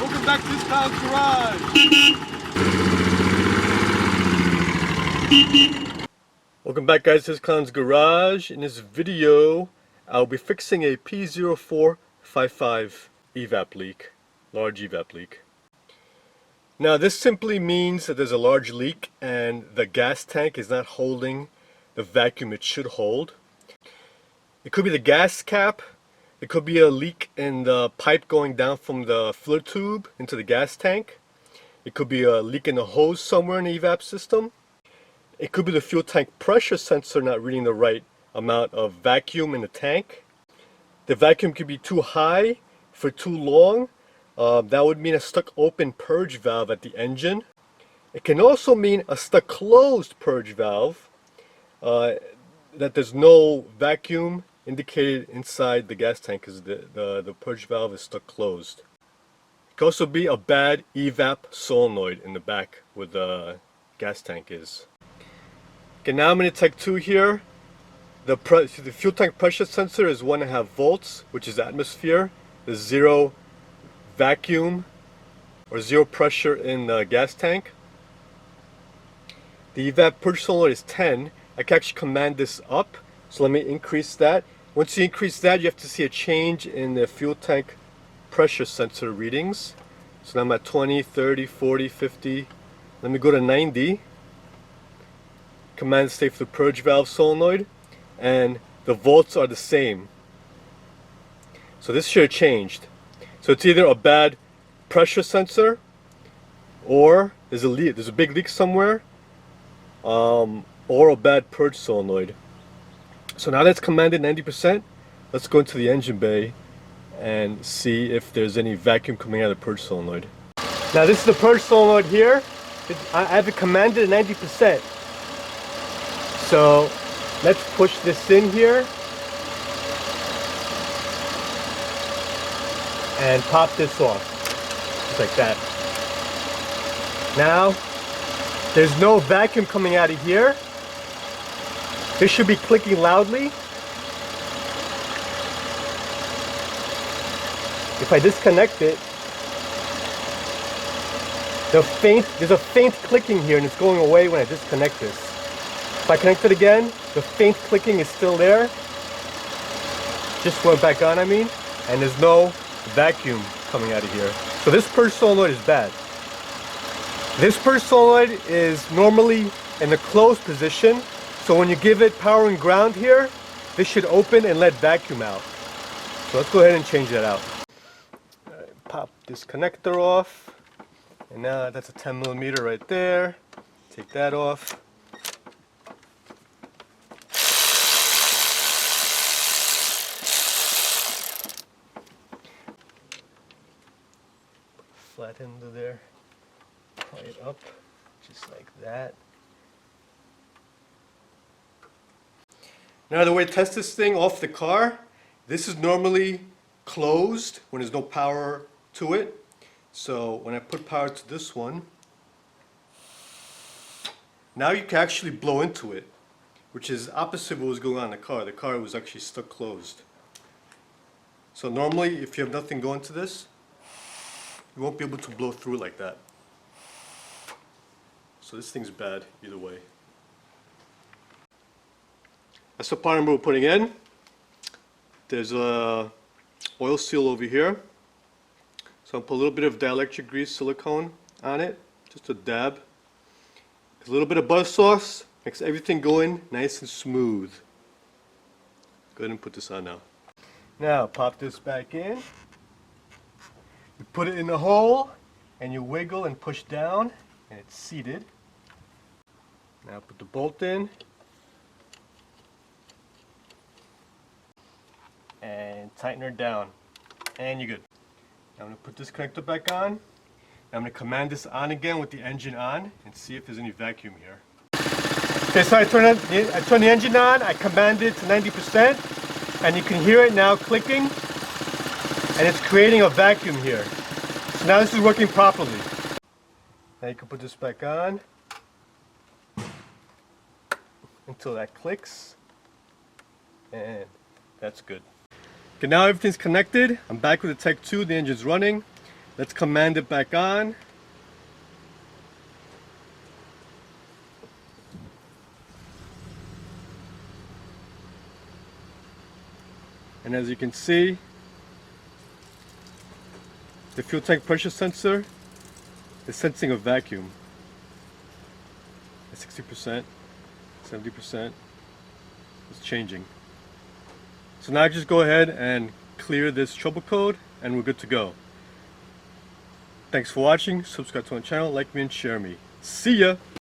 Welcome back to this clown's garage. Welcome back, guys, to this clown's garage. In this video, I'll be fixing a P0455 evap leak, large evap leak. Now, this simply means that there's a large leak and the gas tank is not holding the vacuum it should hold. It could be the gas cap. It could be a leak in the pipe going down from the filler tube into the gas tank. It could be a leak in the hose somewhere in the evap system. It could be the fuel tank pressure sensor not reading the right amount of vacuum in the tank. The vacuum could be too high for too long. That would mean a stuck open purge valve at the engine. It can also mean a stuck closed purge valve, that there's no vacuum indicated inside the gas tank because the purge valve is stuck closed. It could also be a bad evap solenoid in the back where the gas tank is. Okay, now I'm in Tech 2 here. The fuel tank pressure sensor is 1.5 volts, which is atmosphere. There's zero vacuum or zero pressure in the gas tank. The evap purge solenoid is 10. I can actually command this up, so let me increase that. Once you increase that, you have to see a change in the fuel tank pressure sensor readings. So now I'm at 20, 30, 40, 50. Let me go to 90. Command stay for the purge valve solenoid, and the volts are the same. So this should have changed. So it's either a bad pressure sensor, or there's a leak, there's a big leak somewhere, or a bad purge solenoid. So now that's commanded 90%, let's go into the engine bay and see if there's any vacuum coming out of the purge solenoid. Now this is the purge solenoid here. I have it commanded at 90%. So let's push this in here and pop this off, just like that. Now, there's no vacuum coming out of here. This should be clicking loudly. If I disconnect it, there's a faint clicking here and it's going away when I disconnect this. If I connect it again, the faint clicking is still there. Just went back on, and there's no vacuum coming out of here. So this purge solenoid is bad. This purge solenoid is normally in the closed position. So when you give it power and ground here, this should open and let vacuum out. So let's go ahead and change that out. Pop this connector off. And now that's a 10mm right there. Take that off. Flat into there. Pry it up just like that. Now the way to test this thing off the car, this is normally closed when there's no power to it. So when I put power to this one, now you can actually blow into it, which is opposite of what was going on in the car. The car was actually stuck closed. So normally if you have nothing going to this, you won't be able to blow through it like that. So this thing's bad either way. That's the part we're putting in. There's a oil seal over here. So I'll put a little bit of dielectric grease silicone on it, just a dab. A little bit of butter sauce makes everything go in nice and smooth. Go ahead and put this on now. Now pop this back in. You put it in the hole and you wiggle and push down and it's seated. Now put the bolt in and tighten her down and you're good. Now I'm going to put this connector back on. I'm going to command this on again with the engine on and see if there's any vacuum here. Okay, so I turn the engine on, I command it to 90% and you can hear it now clicking and it's creating a vacuum here. So now this is working properly. Now you can put this back on until that clicks and that's good. Okay, now everything's connected. I'm back with the Tech 2, the engine's running. Let's command it back on. And as you can see, the fuel tank pressure sensor is sensing a vacuum at 60%, 70%. It's changing. So now I just go ahead and clear this trouble code and we're good to go. Thanks for watching. Subscribe to my channel, like me, and share me. See ya!